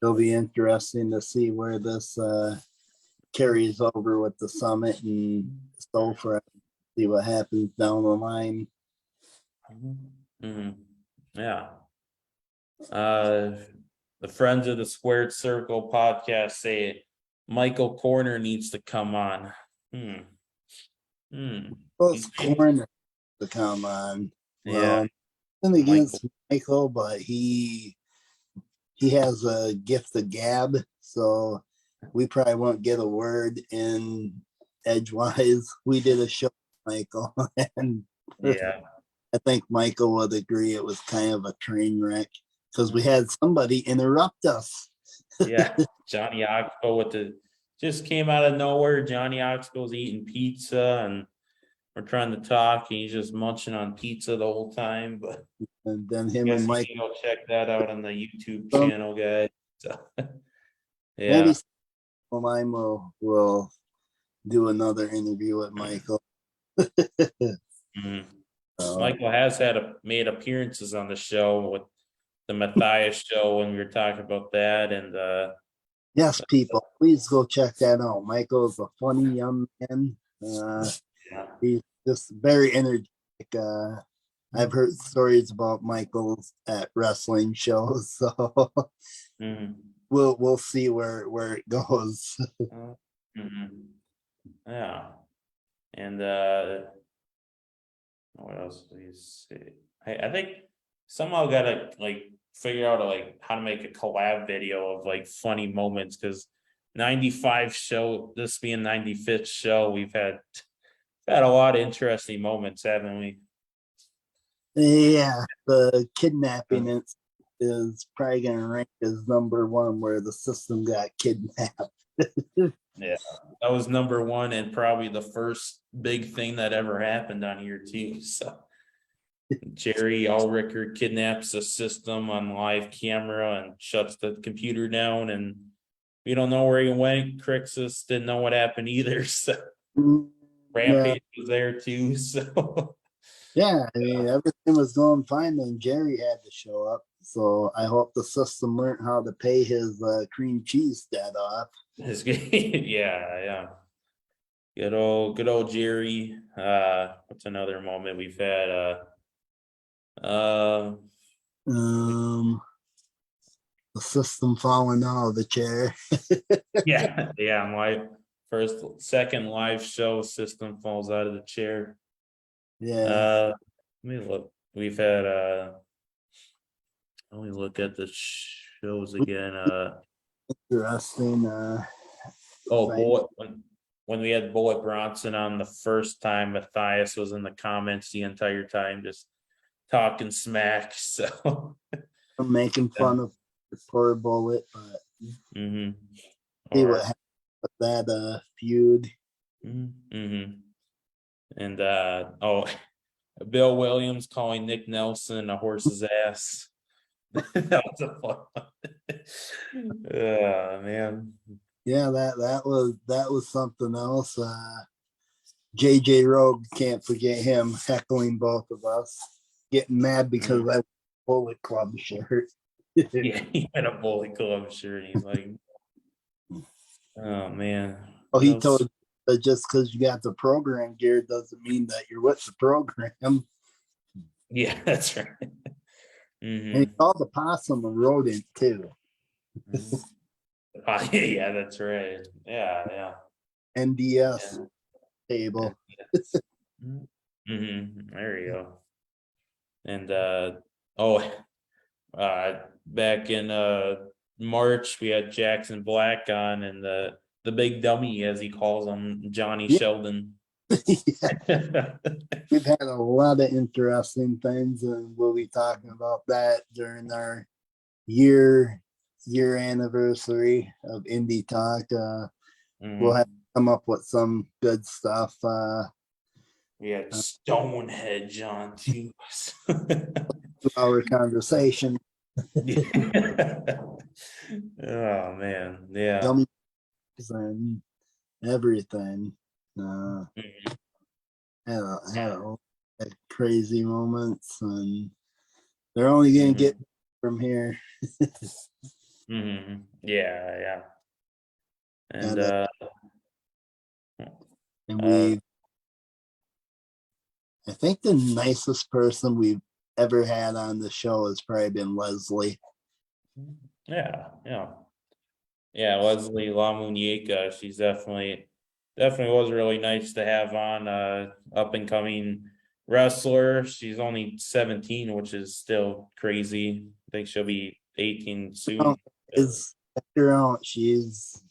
it'll be interesting to see where this carries over with the Summit and so forth. See what happens down the line. Yeah. The Friends of the Squared Circle podcast say Michael Corner needs to come on. Corner to come on. Yeah. Nothing against Michael, but he has a gift of gab, so we probably won't get a word in edgewise. We did a show with Michael, and I think Michael would agree it was kind of a train wreck because we had somebody interrupt us. Yeah, Johnny Oxbow just came out of nowhere. Johnny Oxbow's eating pizza, and we're trying to talk, and he's just munching on pizza the whole time. But and then him and Mike, go check that out on the YouTube channel, guys. So, yeah, maybe sometime we'll do another interview with Michael. Michael has made appearances on the show with the Matthias show when we were talking about that, and Yes, people, please go check that out. Michael is a funny young man. He's just very energetic. I've heard stories about Michael's at wrestling shows, so mhm. we'll see where it goes. Mhm. Yeah, and what else do you say? I think somehow gotta like figure out like how to make a collab video of like funny moments, because 95 show, this being 95th show, we've had a lot of interesting moments, haven't we? Yeah, the kidnapping is probably gonna rank as number one, where the system got kidnapped. Yeah, that was number one and probably the first big thing that ever happened on here too. So Jerry Ulricher kidnaps the system on live camera and shuts the computer down, and we don't know where he went. Crixus didn't know what happened either. So Yeah, Rampage was there too. So yeah, I mean, everything was going fine, and Jerry had to show up. So I hope the system learned how to pay his cream cheese debt off. his yeah. Good old Jerry. What's another moment we've had? Uh Um, the system falling out of the chair. yeah, my second live show, system falls out of the chair. Yeah, Let me look. We've had let me look at the shows again. interesting. Oh, Fight. when we had Bullet Bronson on the first time, Matthias was in the comments the entire time, just talking smack. So I'm making fun of the poor bullet, but hmm see what or happened with that feud. mm-hmm. And oh, Bill Williams calling Nick Nelson a horse's ass. That was a fun one. Man. Yeah, that was something else. JJ Rogue, can't forget him heckling both of us, getting mad because I wore a Bullet Club shirt. Yeah, he had a Bully Club shirt. He's like, oh man. Oh, What he else? told that just because you got the program gear doesn't mean that you're with the program. And Yeah, that's right. he Mm-hmm. called the possum a rodent too. Yeah, that's right. Yeah. NDS Yeah. table. Mm-hmm. There you go. And oh, back in March we had Jackson Black on, and the big dummy, as he calls him, Johnny Yeah, Sheldon. we've had a lot of interesting things, and we'll be talking about that during our year anniversary of Indie Talk. We'll have to come up with some good stuff. We had Stonehenge on too. Our conversation, Oh man, yeah. dummies and everything. Mhm. Had a lot of crazy moments, and they're only gonna get from here. Yeah. And And, and uh I think the nicest person we've ever had on the show has probably been Leslie. yeah, Leslie LaMuñeca, she's definitely was really nice to have on, up and coming wrestler. She's only 17, which is still crazy. I think she'll be 18 soon. Is her own. She's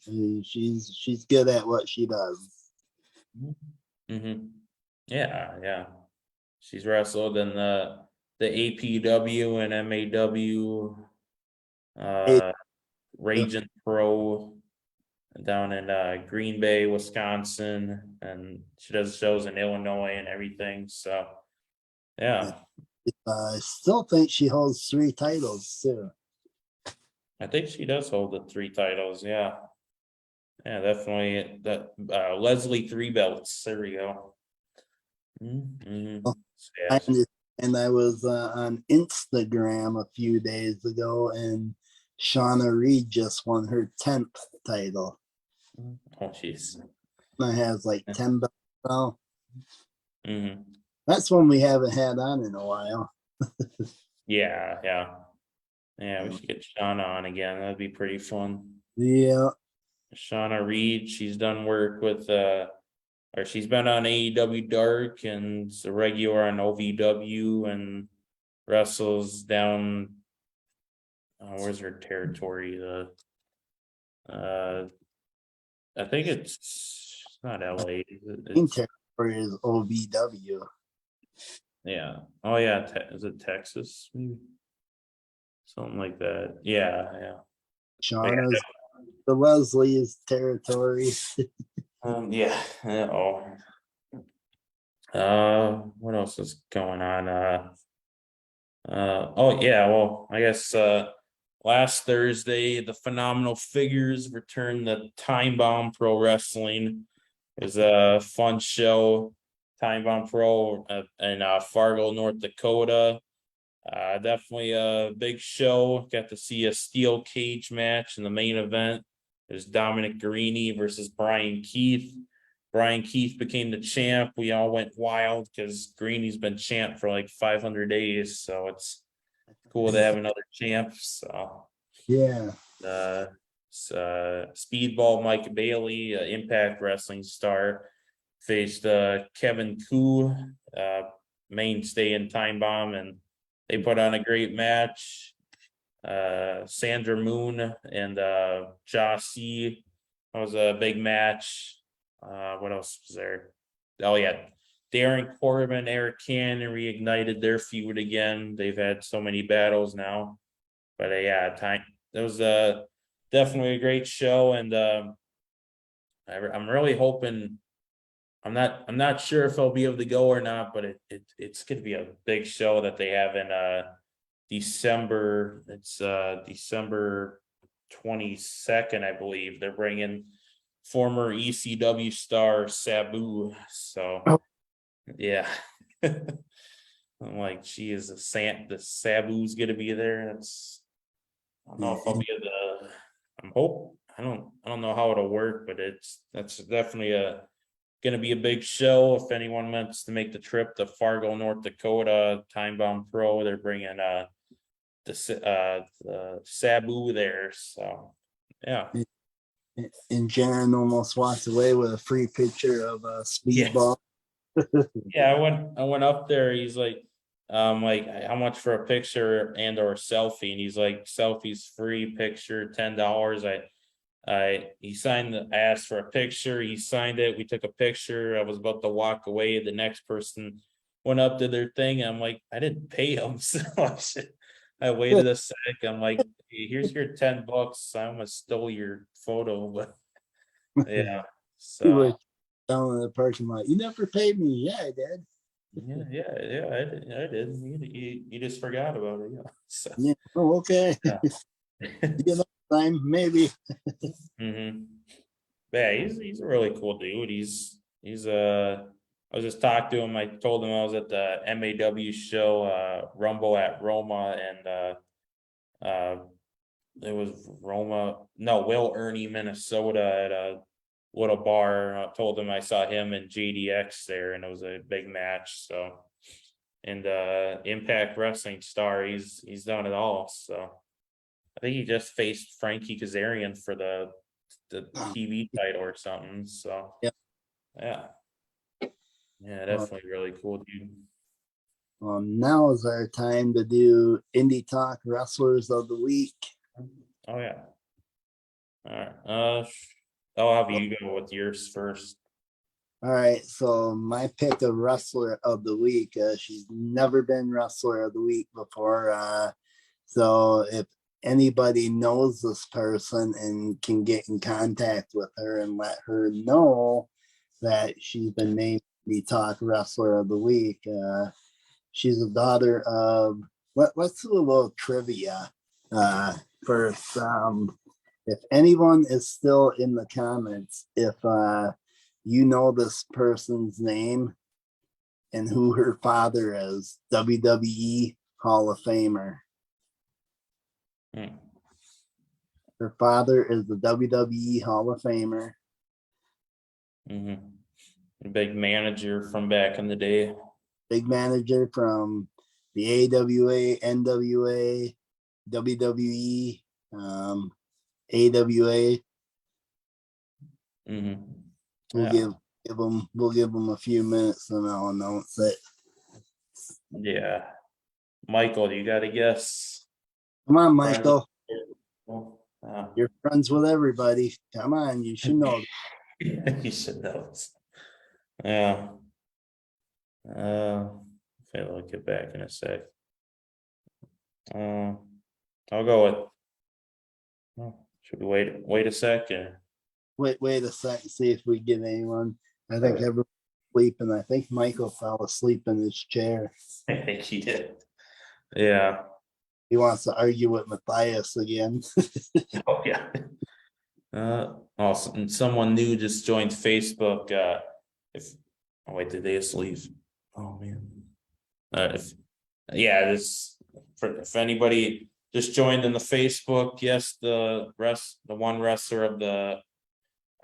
good at what she does. Mm-hmm. Yeah. She's wrestled in the APW and MAW, Hey, Raging Pro down in Green Bay, Wisconsin, and she does shows in Illinois and everything. So yeah, I still think she holds 3 titles too. I think she does hold the 3 titles. Yeah, definitely that Leslie 3 belts. There we go. Mm-hmm. I Yes. And I was on Instagram a few days ago, and Shauna Reed just won her 10th title. Oh, jeez. And has like 10 belts now. Mhm. That's one we haven't had on in a while. Yeah, we should get Shauna on again. That'd be pretty fun. Yeah. Shauna Reed, she's done work with or she's been on AEW Dark and it's a regular on OVW and wrestles down where's her territory? I think it's not LA. Main It's territory is OVW. yeah. Oh yeah, is it Texas? Maybe something like that. Yeah. Shauna's the Leslie's territory. Yeah. Oh. What else is going on? Oh yeah, well, I guess last Thursday the Phenomenal Figures returned the Time Bomb Pro Wrestling. It was a fun show. Time Bomb Pro in Fargo, North Dakota. Definitely a big show. Got to see a steel cage match in the main event. There's Dominic Guarini versus Brian Keith. Brian Keith became the champ. We all went wild because Greeni's been champ for like 500 days. So it's cool to have another champ. So Yeah. uh, Speedball Mike Bailey, Impact Wrestling star, faced Kevin Koo, mainstay in Time Bomb, and they put on a great match. Sandra Moon and Jossie. That was a big match. What else was there? Oh yeah, Darren Corbin, Eric Cannon reignited their feud again. They've had so many battles now, but yeah, time. It was definitely a great show, and I'm really hoping. I'm not sure if I'll be able to go or not, but it's going to be a big show that they have in December. It's December 22nd, I believe. They're bringing former ECW star Sabu. So Oh. yeah. I'm like, she is the Sabu's gonna be there. I don't know if I'll be able to. I don't know how it'll work, but that's definitely going to be a big show. If anyone wants to make the trip to Fargo, North Dakota, Time Bomb Pro, they're bringing the Sabu there. So yeah. And Jeryn almost walked away with a free picture of a Speedball. Yeah, I went up there. He's like how much for a picture and or a selfie? And he's like, selfie's free, picture $10. He signed I asked for a picture. He signed it. We took a picture. I was about to walk away. The next person went up to their thing. I'm like, I didn't pay him. So I waited a sec. I'm like, hey, here's your $10. I almost stole your photo, but yeah. He was So telling the parking lot, "You never paid me." Yeah, I did. I did. You just forgot about it. Yeah. So Yeah. Oh, okay. yeah. You know, time maybe. Mm-hmm. Yeah, he's a really cool dude. He's I was just talking to him. I told him I was at the MAW show, Rumble at Roma, and it was Will Ernie, Minnesota, at a little bar. I told him I saw him and JDX there, and it was a big match. So, and Impact Wrestling star, he's done it all. So I think he just faced Frankie Kazarian for the TV title or something. So Yeah. yeah, definitely really cool, dude. Now is our time to do Indie Talk Wrestlers of the Week. Oh yeah. All right. I'll have you go with yours first. All right, so my pick of Wrestler of the Week. She's never been Wrestler of the Week before. So if anybody knows this person and can get in contact with her and let her know that she's been named the Talk Wrestler of the Week. She's a daughter of let's do a little trivia first. If anyone is still in the comments, if you know this person's name, and who her father is. WWE Hall of Famer. Hmm. Her father is the WWE Hall of Famer. Mm-hmm. A big manager from back in the day. Big manager from the AWA, NWA, WWE, AWA. Mm-hmm. We'll Yeah. give them a few minutes and I'll announce it. Yeah. Michael, you got a guess? Come on, Michael. Oh. You're friends with everybody. Come on, you should know. You should know this. Yeah. Okay, I'll get back in a sec. I'll go with. Should we wait a sec? Or? Wait a second, see if we get anyone. I think everyone's sleeping. I think Michael fell asleep in his chair. I think he did. Yeah. He wants to argue with Matthias again. Oh yeah. Also, and someone new just joined Facebook. Did they sleep? Oh man. If anybody just joined in the Facebook, yes, the one wrestler of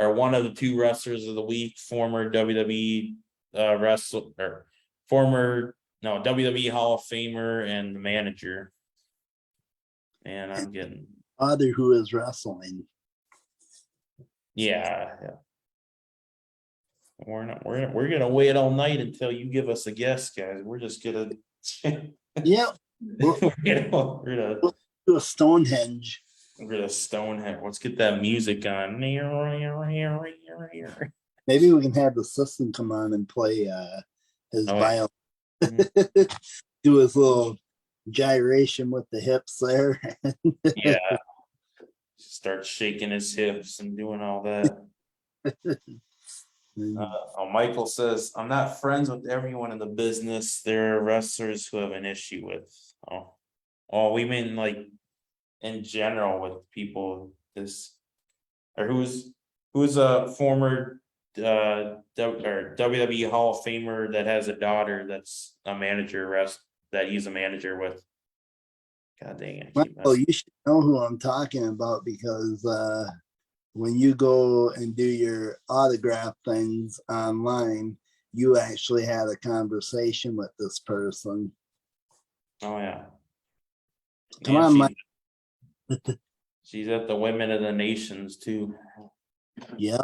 or one of the two wrestlers of the week, former WWE wrestler or WWE Hall of Famer and the manager. And I'm getting Father who is wrestling. yeah. We're gonna wait all night until you give us a guess, guys. We're just gonna Yep. we're gonna Do a Stonehenge. Stonehenge. Let's get that music on. Maybe we can have the system come on and play his violin. Do his little gyration with the hips there. Yeah. Start shaking his hips and doing all that. Michael says, I'm not friends with everyone in the business. There are wrestlers who have an issue with. We mean like in general with people or who's a former WWE Hall of Famer that has a daughter that's a manager that he's a manager with. God dang it. Well, you should know who I'm talking about because when you go and do your autograph things online, you actually had a conversation with this person. Oh yeah. Come on, Mike. She's at the Women of the Nations too. Yep.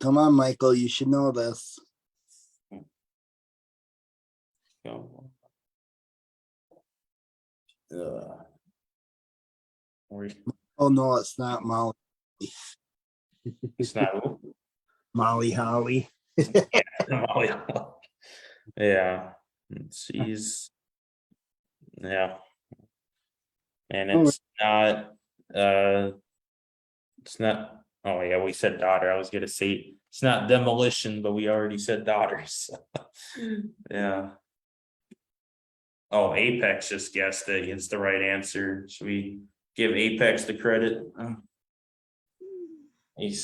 Come on, Michael. You should know this. Oh no, it's not Molly. It's not who? Molly Holly. Molly. Yeah. She's and it's not oh yeah, we said daughter. I was gonna say it's not demolition, but we already said daughters. Yeah. Oh, Apex just guessed it. It's the right answer. Should we give Apex the credit?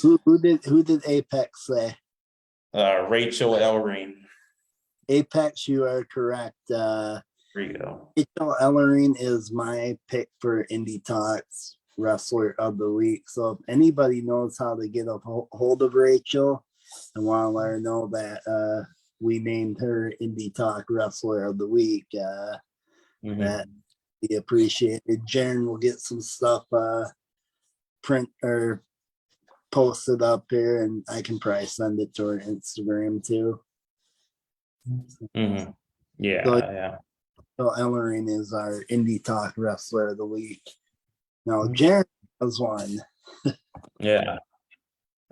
Who did Apex say? Rachel Ellering. Apex, you are correct. There you go. Rachel Ellering is my pick for Indie Talks Wrestler of the Week. So if anybody knows how to get a hold of Rachel, I want to let her know that we named her Indie Talk Wrestler of the Week. That be appreciated. Jeryn will get some stuff print or posted up here, and I can probably send it to her Instagram too. Yeah. So Ellering is our Indie Talk Wrestler of the Week. Now Jeryn has one. Yeah.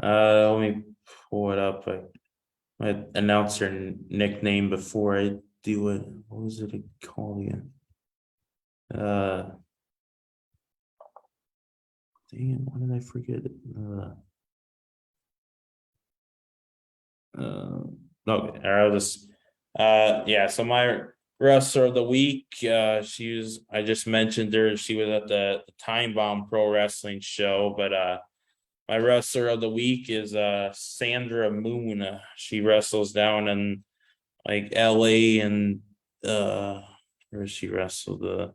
Let me pull it up. I announced her nickname before I do it. What was it called again? Dang it, why did I forget it? Okay, I'll just so my wrestler of the week, I just mentioned her, she was at the Time Bomb Pro Wrestling show, but my wrestler of the week is Sandra Moon. She wrestles down in like LA and where she wrestled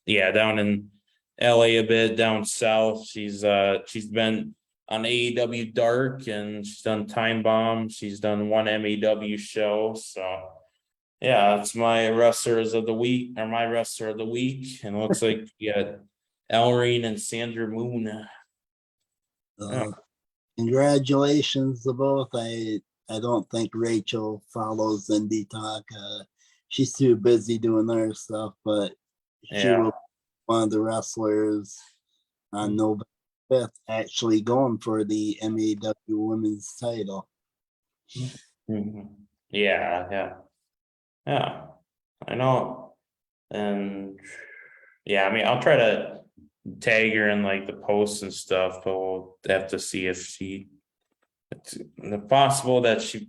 yeah, down in LA a bit, down south. She's been on AEW Dark and she's done Time Bomb. She's done one MAW show. So yeah, it's my wrestlers of the week or my wrestler of the week. And it looks like we got Elreen and Sandra Moon. Yeah. Congratulations to both. I don't think Rachel follows Indie Talk. She's too busy doing her stuff, but she Yeah. will be one of the wrestlers on November 5th actually going for the MAW women's title. Mhm. Yeah. I know. And yeah, I mean, I'll try to tag her in like the posts and stuff, but we'll have to see if it's possible that she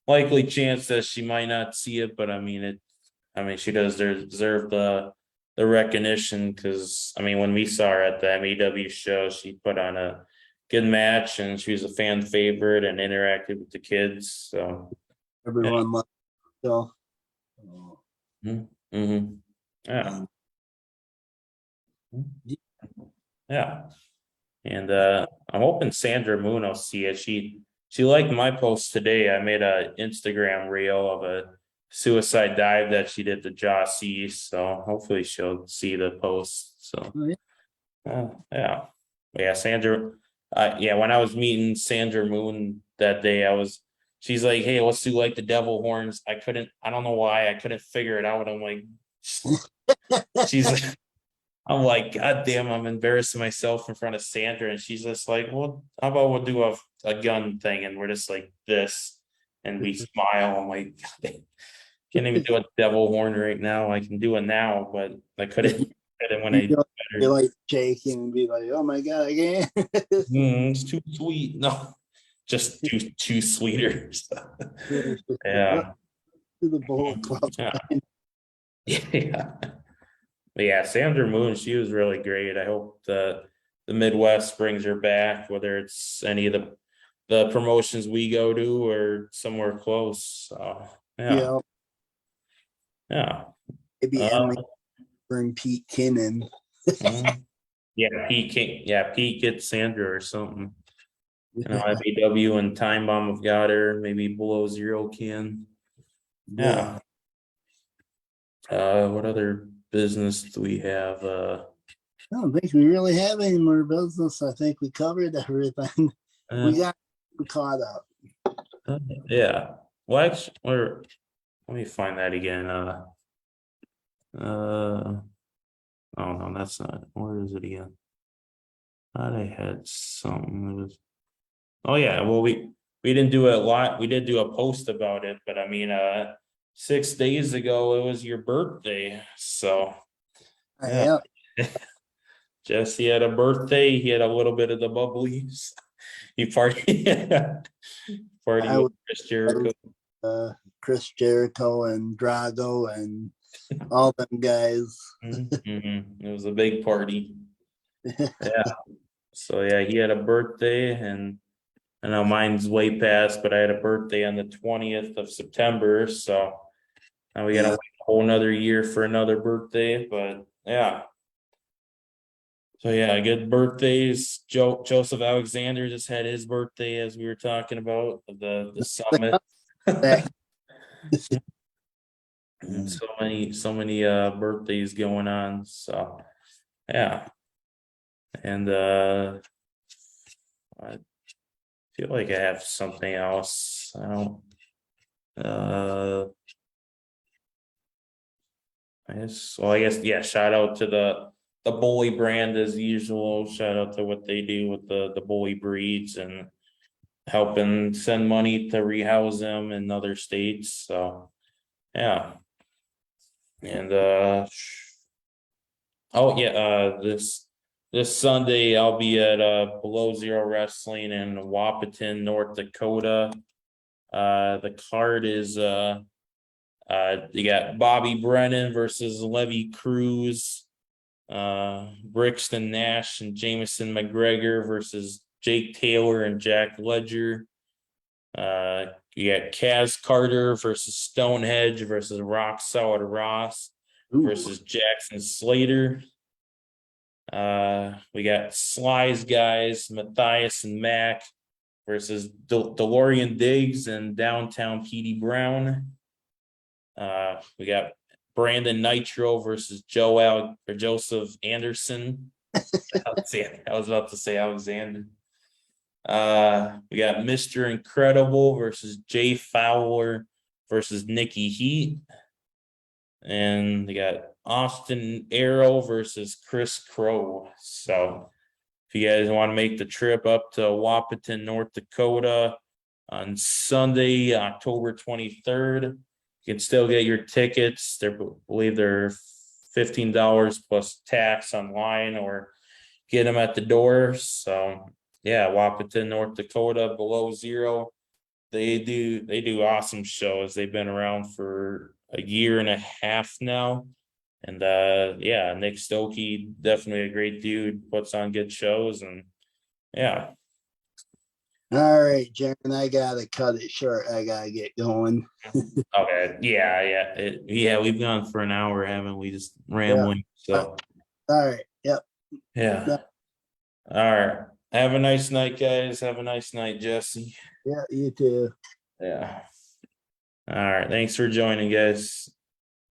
likely chance that she might not see it, but I mean she does deserve the recognition because I mean when we saw her at the MEW show, she put on a good match and she was a fan favorite and interacted with the kids. So Everyone loved it. So, mm-hmm. Yeah. Yeah. And I'm hoping Sandra Moon will see it. She liked my post today. I made a Instagram reel of a suicide dive that she did to Joss East. So hopefully she'll see the post. So yeah, Sandra. Yeah, when I was meeting Sandra Moon that day, she's like, hey, let's do like the devil horns. I don't know why I couldn't figure it out. I'm like, she's like, I'm like, God damn, I'm embarrassing myself in front of Sandra. And she's just like, well, how about we'll do a gun thing? And we're just like this. And we smile. I'm like, God, can't even do a devil horn right now. I can do it now, but I couldn't when I you like shaking and be like, oh my God, again. it's too sweet. No, just too sweeter. Yeah. To the Bullet Club. Yeah. But yeah, Sandra Moon, she was really great. I hope the Midwest brings her back, whether it's any of the promotions we go to or somewhere close. So yeah. Maybe Emily bring Pete Kinnan. Pete gets Sandra or something. MEW and Time Bomb have got her. Maybe Below Zero can. Yeah. What other business do we have? I don't think we really have any more business. I think we covered everything. We caught up. Yeah. Well, actually, let me find that again. Oh no, that's not. Where is it again? Thought I had something. It was. Oh yeah. Well, we didn't do a lot. We did do a post about it, but I mean, 6 days ago it was your birthday, so yeah. Jesse had a birthday. He had a little bit of the bubblies. He partied. Party with Chris Jericho. Chris Jericho and Drago and all them guys. It was a big party. Yeah. So yeah, he had a birthday, and I know mine's way past, but I had a birthday on the 20th of September. So now we gotta wait a whole another year for another birthday. But yeah. So yeah, good birthdays. Joseph Alexander just had his birthday, as we were talking about the summit. So many birthdays going on. So yeah. And I feel like I have something else. I don't I guess yeah, shout out to the Bullybrand as usual. Shout out to what they do with the bully breeds and helping send money to rehouse them in other states. So yeah. And this Sunday I'll be at Below Zero Wrestling in Wapaton, North Dakota. The card is you got Bobby Brennan versus Levy Cruz, Brixton Nash and Jameson McGregor versus Jake Taylor and Jack Ledger. You got Kaz Carter versus Stonehenge versus Rock Solid Ross Ooh. versus Jackson Slater. We got Sly's guys, Matthias and Mac versus DeLorean Diggs and Downtown PD Brown. We got Brandon Nitro versus Joseph Anderson. I was about to say Alexander. We got Mr. Incredible versus Jay Fowler versus Nikki Heat. And we got Austin Arrow versus Chris Crow. So if you guys want to make the trip up to Wapaton, North Dakota on Sunday, October 23rd, you can still get your tickets. I believe they're $15 plus tax online, or get them at the door. So yeah, Wapaton, North Dakota, below zero. They do awesome shows. They've been around for a year and a half now. And yeah, Nick Stokey, definitely a great dude, puts on good shows, and yeah. All right, Jeryn, I gotta cut it short. I gotta get going. Okay, yeah, we've gone for an hour, haven't we? Just rambling. So All right. Yep. yeah. All right. Have a nice night, guys. Have a nice night, Jesse. Yeah, you too. Yeah. All right. Thanks for joining, guys.